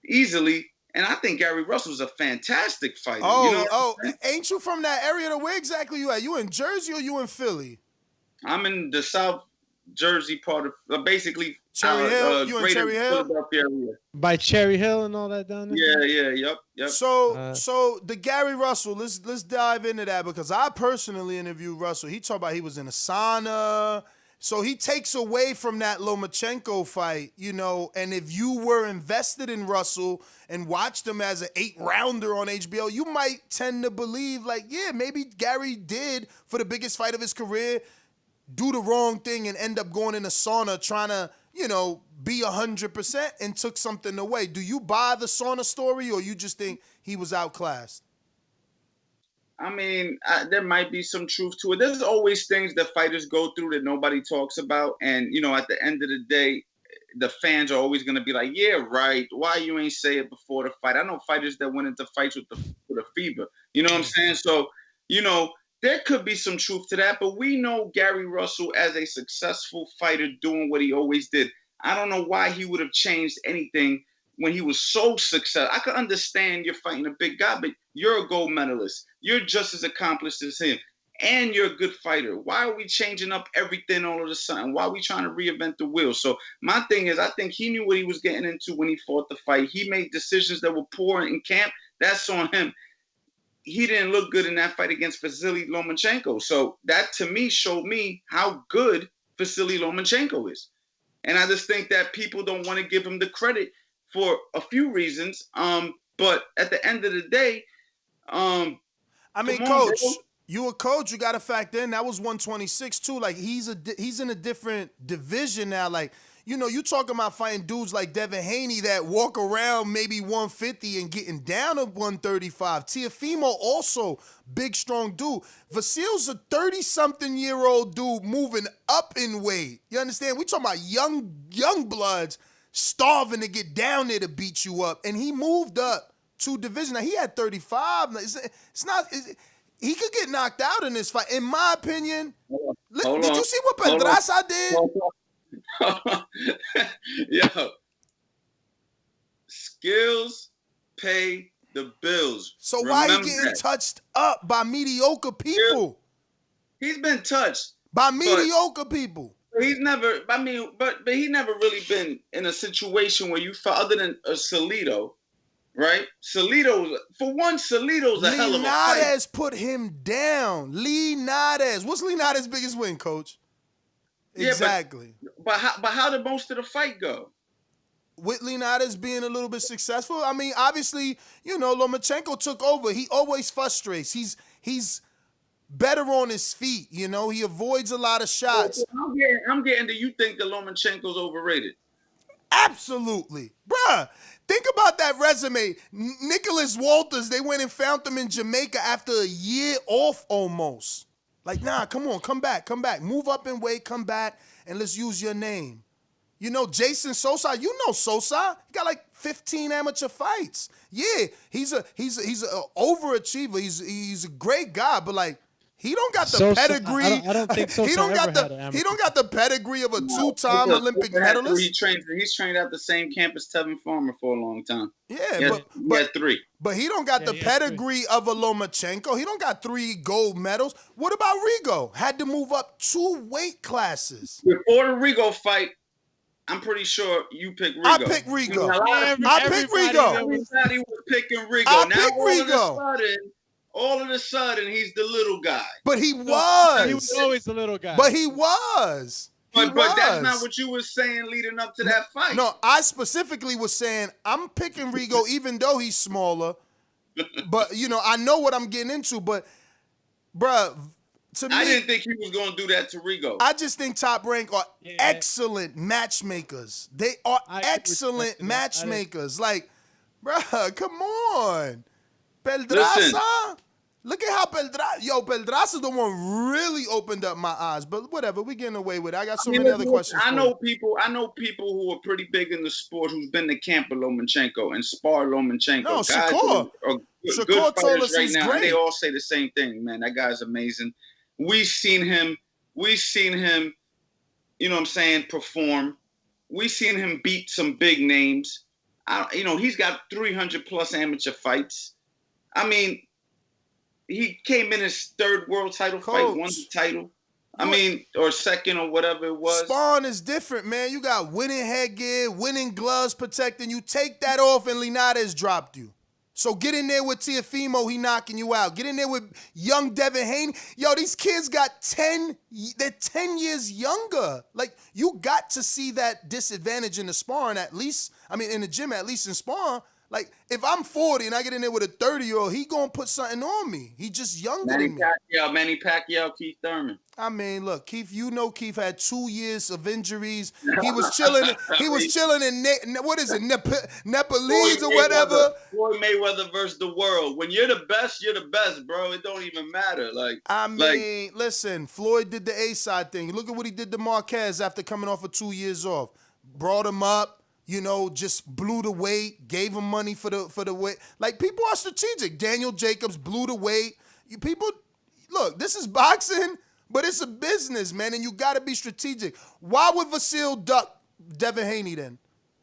easily, and I think Gary Russell's a fantastic fighter. Ain't you from that area? Where exactly you at? You in Jersey or you in Philly? I'm in the South Jersey part of basically Cherry Hill. You in Cherry Hill? Philadelphia area. By Cherry Hill and all that down there. Yep. So the Gary Russell, let's dive into that, because I personally interviewed Russell. He talked about he was in a sauna. So he takes away from that Lomachenko fight, you know, and if you were invested in Russell and watched him as an 8-rounder on HBO, you might tend to believe, like, yeah, maybe Gary did, for the biggest fight of his career, do the wrong thing and end up going in a sauna trying to, you know, be 100% and took something away. Do you buy the sauna story, or you just think he was outclassed? I mean, there might be some truth to it. There's always things that fighters go through that nobody talks about. And, you know, at the end of the day, the fans are always going to be like, yeah, right. Why you ain't say it before the fight? I know fighters that went into fights with a fever. You know what I'm saying? So, you know, there could be some truth to that. But we know Gary Russell as a successful fighter doing what he always did. I don't know why he would have changed anything when he was so successful. I could understand you're fighting a big guy, but you're a gold medalist. You're just as accomplished as him, and you're a good fighter. Why are we changing up everything all of a sudden? Why are we trying to reinvent the wheel? So my thing is, I think he knew what he was getting into when he fought the fight. He made decisions that were poor in camp. That's on him. He didn't look good in that fight against Vasily Lomachenko. So that, to me, showed me how good Vasily Lomachenko is. And I just think that people don't want to give him the credit for a few reasons. But at the end of the day, I mean, Coach, you a coach, you got to factor in that was 126 too. Like he's in a different division now. Like, you know, you talking about fighting dudes like Devin Haney that walk around maybe 150 and getting down to 135. Teofimo also big, strong dude. Vasil's a 30-something-year-old dude moving up in weight. You understand? We talking about young bloods starving to get down there to beat you up, and he moved up 2 divisions. Now he had 35. He could get knocked out in this fight, in my opinion. Did you see what Pedraza did? Yo, skills pay the bills. So why he getting touched up by mediocre people? He's been touched by mediocre people. He's never. I mean, but he never really been in a situation where you felt, other than a Salido, right? Salido's a hell of a fight. Linares put him down. Linares. What's Linares' biggest win, Coach? Yeah, exactly. But how did most of the fight go? With Linares being a little bit successful. I mean, obviously, you know, Lomachenko took over. He always frustrates. He's better on his feet, you know. He avoids a lot of shots. I'm getting to, you think that Lomachenko's overrated? Absolutely. Bruh, think about that resume. Nicholas Walters, they went and found him in Jamaica after a year off almost. Like, nah, come on, come back. Move up in weight, come back, and let's use your name. You know, Jason Sosa, you know Sosa. He got like 15 amateur fights. Yeah, he's a overachiever. He's a great guy, but like, He don't got the pedigree. I don't think so. He don't got the pedigree of a two-time Olympic medalist. He's trained at the same camp as Tevin Farmer for a long time. Yeah, he had 3. But he don't got the pedigree of a Lomachenko. He don't got 3 gold medals. What about Rigo? Had to move up 2 weight classes. Before the Rigo fight, I'm pretty sure you picked Rigo. I picked Rigo. I picked Rigo. Everybody was picking Rigo. I picked Rigo. All of a sudden, he's the little guy. But he was. He was always the little guy. But he was. But that's not what you were saying leading up to that fight. No, I specifically was saying I'm picking Rigo even though he's smaller. But, you know, I know what I'm getting into. But, bruh, to me, I didn't think he was going to do that to Rigo. I just think Top Rank are excellent matchmakers. They are excellent matchmakers. Like, bruh, come on. Pedraza. Look at how Pedraza's the one really opened up my eyes. But whatever, we getting away with it. I got so many other questions. I know people who are pretty big in the sport who's been to camp with Lomachenko and spar Lomachenko. No, guys Shakur. Shakur told us he's great. And they all say the same thing, man. That guy's amazing. We've seen him, you know what I'm saying, perform. We've seen him beat some big names. He's got 300 plus amateur fights. I mean, he came in his 3rd world title fight, won the title. Or second or whatever it was. Sparring is different, man. You got winning headgear, winning gloves protecting you. Take that off and Linares dropped you. So get in there with Teofimo, he knocking you out. Get in there with young Devin Haney. Yo, these kids they're 10 years younger. Like, you got to see that disadvantage in the sparring at least. In the gym, at least in sparring. Like, if I'm 40 and I get in there with a 30-year-old, he gonna put something on me. He just younger than me. Manny Pacquiao, Keith Thurman. Look, Keith, Keith had 2 years of injuries. He was chilling. He was chilling in Nepalese or whatever. Floyd Mayweather versus the world. When you're the best, bro. It don't even matter. Listen, Floyd did the A-side thing. Look at what he did to Marquez after coming off of 2 years off. Brought him up. Just blew the weight, gave him money for the weight. Like, people are strategic. Daniel Jacobs blew the weight. Look, this is boxing, but it's a business, man, and you got to be strategic. Why would Vasil duck Devin Haney then?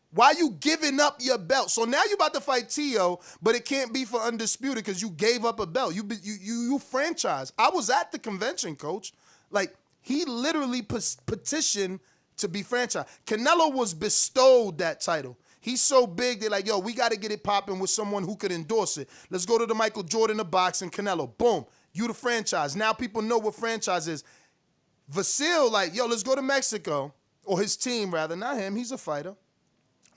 Why you giving up your belt? So now you about to fight Tio, but it can't be for undisputed because you gave up a belt. You franchise. I was at the convention, coach. Like, he literally petitioned to be franchised. Canelo was bestowed that title. He's so big, they're like, yo, we got to get it popping with someone who could endorse it. Let's go to the Michael Jordan of boxing, Canelo. Boom. You the franchise. Now people know what franchise is. Vasil, like, yo, let's go to Mexico. Or his team, rather. Not him. He's a fighter.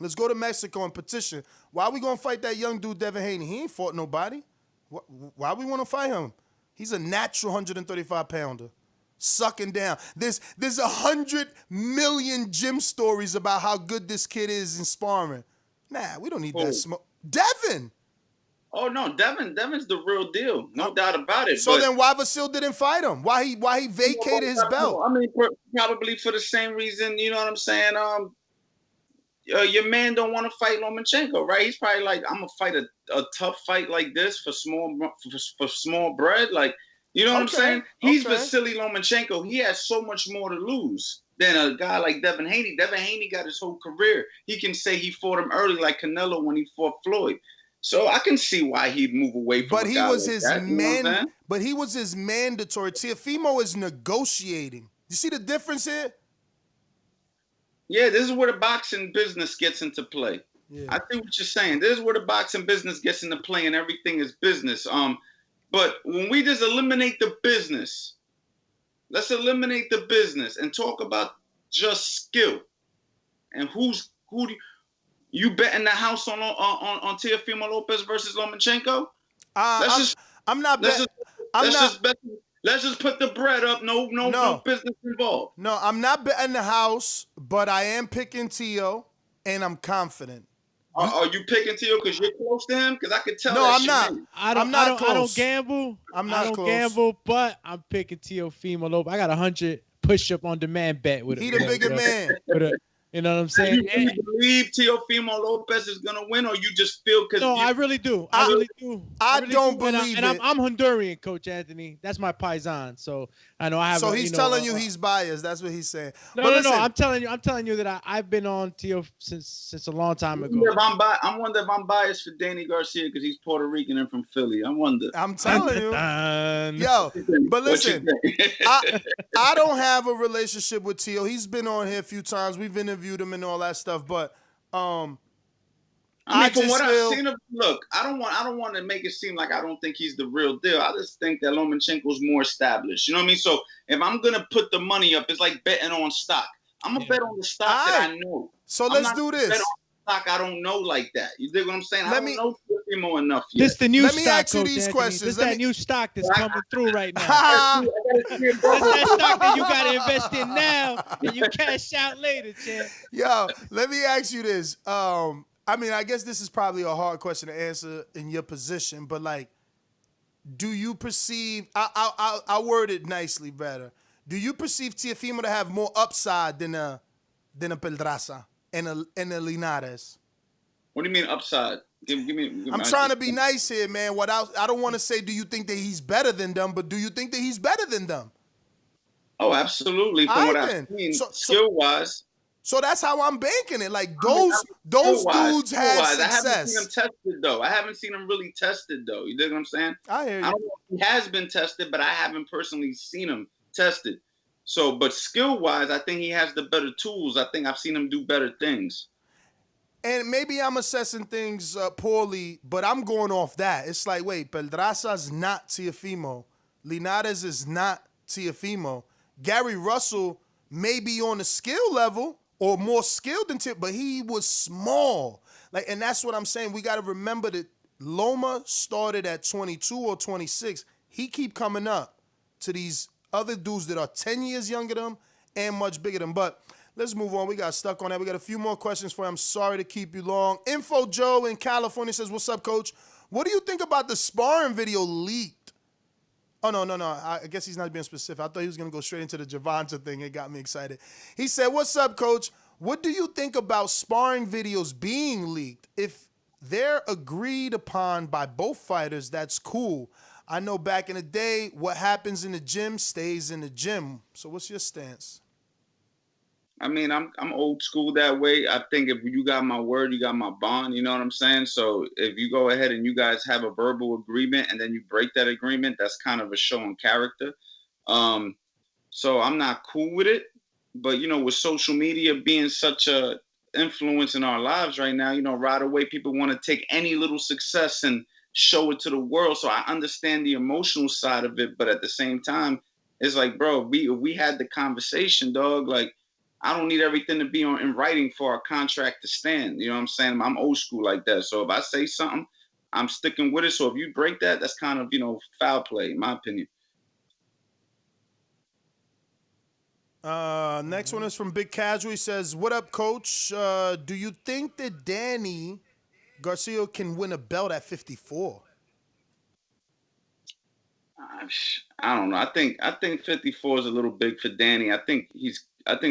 Let's go to Mexico and petition. Why we going to fight that young dude, Devin Haney? He ain't fought nobody. Why we want to fight him? He's a natural 135-pounder. Sucking down. There's 100 million gym stories about how good this kid is in sparring. Nah, we don't need that smoke. Devin! Oh, no, Devin's the real deal. No doubt about it. So then why Vasil didn't fight him? Why he vacated his belt? Probably for the same reason, you know what I'm saying? Your man don't want to fight Lomachenko, right? He's probably like, I'm going to fight a tough fight like this for small bread. Like, you know what I'm saying? He's Vasily Lomachenko. He has so much more to lose than a guy like Devin Haney. Devin Haney got his whole career. He can say he fought him early like Canelo when he fought Floyd. So I can see why he'd move away from But he was his mandatory. Teofimo is negotiating. You see the difference here? Yeah, this is where the boxing business gets into play. Yeah. I see what you're saying. This is where the boxing business gets into play and everything is business. But when we just eliminate the business, let's eliminate the business and talk about just skill. And who do you betting the house on Teofimo Lopez versus Lomachenko? Let's just put the bread up. No business involved. No, I'm not betting the house, but I am picking Tio, and I'm confident. Are you picking Tio because you're close to him? Because I could tell. No, I'm not. I'm not close. I don't gamble. I'm not close. I don't gamble, but I'm picking Teofimo Lopez. I got 100 push-up on demand bet with him. He the bigger man. You know what I'm Do saying? you really believe Teofimo Lopez is gonna win, or you just feel because? No, I really do. I really do. I really don't do. And believe I'm it. Honduran, Coach Anthony. That's my paisan. So I know I have. So he's telling you he's biased. That's what he's saying. No, But no, listen, no. I'm telling you that I've been on Teo since a long time ago. I wonder if I'm biased for Danny Garcia because he's Puerto Rican and from Philly. I wonder. I'm telling you, yo. But listen, I don't have a relationship with Teo. He's been on here a few times. We've interviewed him and all that stuff. But I mean, from what I've seen of, look, I don't want to make it seem like I don't think he's the real deal. I just think that Lomachenko's more established. You know what I mean? So if I'm gonna put the money up, it's like betting on stock. I'm gonna bet on the stock that I know. So let's do this. Bet on stock I don't know like that. You dig what I'm saying? I don't know Teofimo enough yet. This the new Let stock. me ask you Coach these Anthony. questions. This Let that me- new stock that's coming through right now. That's that stock that you gotta invest in now and you cash out later, champ. Yo, let me ask you this. I mean, I guess this is probably a hard question to answer in your position, but like, do you perceive? I'll word it nicely better. Do you perceive Teofimo to have more upside than a Pedraza and a Linares? What do you mean upside? Give me. I'm trying to be nice here, man. I don't want to say, do you think that he's better than them? But do you think that he's better than them? Oh, absolutely. From what I've seen, skill wise. So that's how I'm banking it. Like those dudes had success. I haven't seen him tested though. I haven't seen him really tested though. You dig what I'm saying? I hear you. I don't know if he has been tested, but I haven't personally seen him tested. So, but skill wise, I think he has the better tools. I think I've seen him do better things. And maybe I'm assessing things poorly, but I'm going off that. It's like, wait, Pedraza's not Teofimo. Linares is not Teofimo. Gary Russell may be on the skill level or more skilled than Teofimo, but he was small. Like, and that's what I'm saying. We got to remember that Loma started at 22 or 26. He keep coming up to these other dudes that are 10 years younger than him and much bigger than him. But let's move on. We got stuck on that. We got a few more questions for you. I'm sorry to keep you long. Info Joe in California says, what's up, coach? What do you think about the sparring video leaked? Oh, no. I guess he's not being specific. I thought he was going to go straight into the Javante thing. It got me excited. He said, what's up, coach? What do you think about sparring videos being leaked? If they're agreed upon by both fighters, that's cool. I know back in the day, what happens in the gym stays in the gym. So what's your stance? I mean, I'm old school that way. I think if you got my word, you got my bond. You know what I'm saying? So if you go ahead and you guys have a verbal agreement and then you break that agreement, that's kind of a show on character. So I'm not cool with it. But, you know, with social media being such a influence in our lives right now, you know, right away people want to take any little success and show it to the world. So I understand the emotional side of it. But at the same time, it's like, bro, we had the conversation, dog. Like, I don't need everything to be in writing for our contract to stand. You know what I'm saying? I'm old school like that. So if I say something, I'm sticking with it. So if you break that, that's kind of, you know, foul play, in my opinion. Next one is from Big Casual. He says, what up, coach? Do you think that Danny Garcia can win a belt at 54? I don't know. I think 54 is a little big for Danny. I think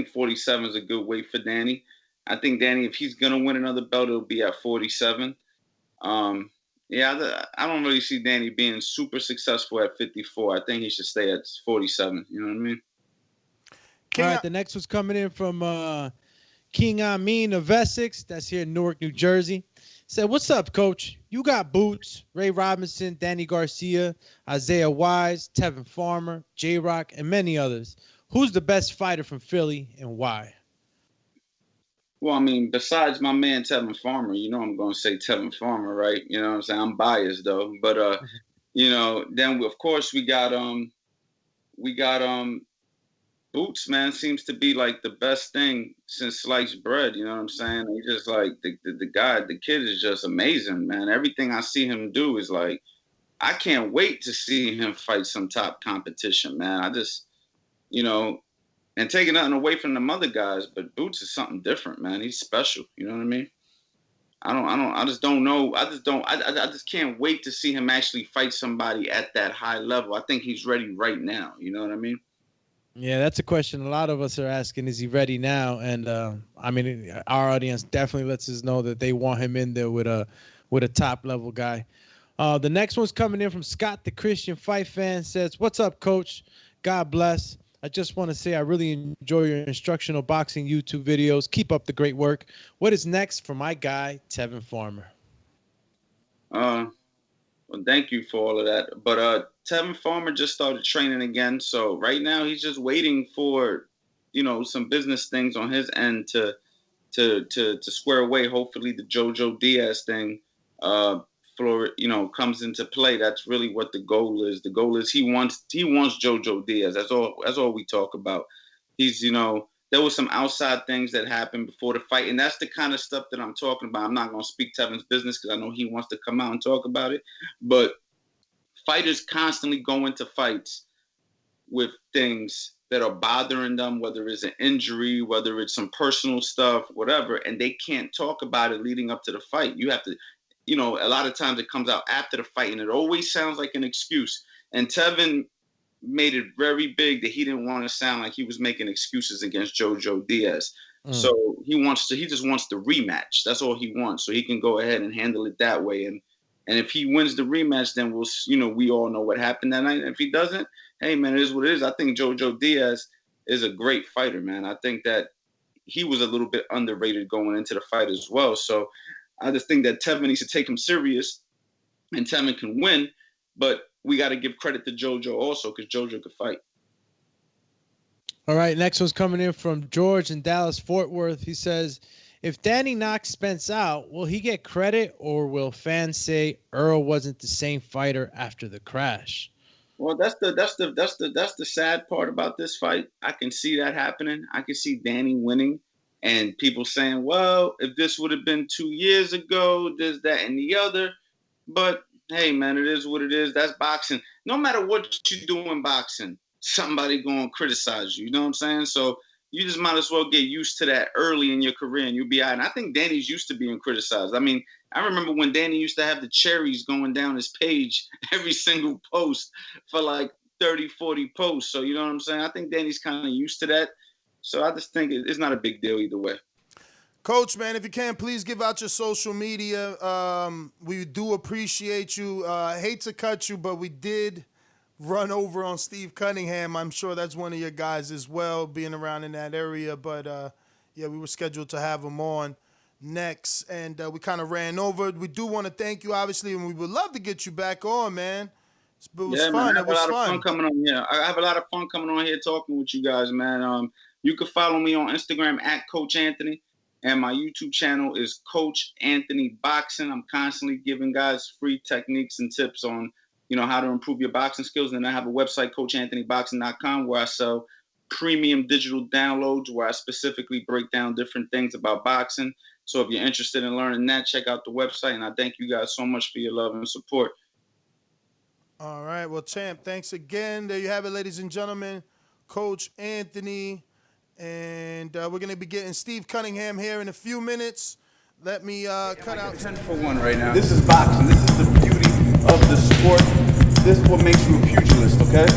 47 is a good weight for Danny. I think Danny, if he's gonna win another belt, it'll be at 47. Yeah, I don't really see Danny being super successful at 54. I think he should stay at 47. You know what I mean? All right, the next one's coming in from King Amin of Essex. That's here in Newark, New Jersey. Said, what's up, coach? You got Boots, Ray Robinson, Danny Garcia, Isaiah Wise, Tevin Farmer, J-Rock, and many others. Who's the best fighter from Philly and why? Well, I mean, besides my man Tevin Farmer, you know I'm going to say Tevin Farmer, right? You know what I'm saying? I'm biased, though. But, you know, then, of course, we got Boots, man, seems to be like the best thing since sliced bread. You know what I'm saying? He just like the kid is just amazing, man. Everything I see him do is like, I can't wait to see him fight some top competition, man. I just, you know, and taking nothing away from them other guys, but Boots is something different, man. He's special. You know what I mean? I just don't know. I just can't wait to see him actually fight somebody at that high level. I think he's ready right now. You know what I mean? Yeah, that's a question a lot of us are asking. Is he ready now? And I mean, our audience definitely lets us know that they want him in there with a top level guy. The next one's coming in from Scott, the Christian Fight Fan. Says, "What's up, Coach? God bless. I just want to say I really enjoy your instructional boxing YouTube videos. Keep up the great work. What is next for my guy, Tevin Farmer?" Well, thank you for all of that. But Tevin Farmer just started training again, so right now he's just waiting for, some business things on his end to square away. Hopefully, the JoJo Diaz thing, comes into play. That's really what the goal is. The goal is he wants JoJo Diaz. That's all we talk about. He's there was some outside things that happened before the fight, and that's the kind of stuff that I'm talking about. I'm not going to speak Tevin's business because I know he wants to come out and talk about it, but fighters constantly go into fights with things that are bothering them, whether it's an injury, whether it's some personal stuff, whatever, and they can't talk about it leading up to the fight. You have to, a lot of times it comes out after the fight, and it always sounds like an excuse. And Tevin made it very big that he didn't want to sound like he was making excuses against JoJo Diaz. So he just wants the rematch. That's all he wants. So he can go ahead and handle it that way. And if he wins the rematch, then we all know what happened that night. And if he doesn't, hey man, it is what it is. I think JoJo Diaz is a great fighter, man. I think that he was a little bit underrated going into the fight as well. So I just think that Tevin needs to take him serious, and Tevin can win, but we got to give credit to JoJo also because JoJo could fight. All right, next one's coming in from George in Dallas, Fort Worth. He says, if Danny knocks Spence out, will he get credit, or will fans say Errol wasn't the same fighter after the crash? Well, that's the sad part about this fight. I can see that happening. I can see Danny winning, and people saying, well, if this would have been 2 years ago, this, that, and the other. But hey, man, it is what it is. That's boxing. No matter what you do in boxing, somebody going to criticize you. You know what I'm saying? So you just might as well get used to that early in your career, and you'll be all right. And I think Danny's used to being criticized. I mean, I remember when Danny used to have the cherries going down his page every single post for like 30, 40 posts. So you know what I'm saying? I think Danny's kind of used to that. So I just think it's not a big deal either way. Coach, man, if you can, please give out your social media. We do appreciate you. I hate to cut you, but we did run over on Steve Cunningham. I'm sure that's one of your guys as well, being around in that area. But, yeah, we were scheduled to have him on next, and we kind of ran over. We do want to thank you, obviously, and we would love to get you back on, man. It was fun. Man, it was fun coming on here. I have a lot of fun coming on here talking with you guys, man. You can follow me on Instagram at Coach Anthony. And my YouTube channel is Coach Anthony Boxing. I'm constantly giving guys free techniques and tips on, how to improve your boxing skills. And I have a website, coachanthonyboxing.com, where I sell premium digital downloads where I specifically break down different things about boxing. So if you're interested in learning that, check out the website. And I thank you guys so much for your love and support. All right. Well, champ, thanks again. There you have it, ladies and gentlemen. Coach Anthony. And we're going to be getting Steve Cunningham here in a few minutes. Let me cut out 10 for 1 right now. This is boxing. This is the beauty of the sport. This is what makes you a pugilist, okay?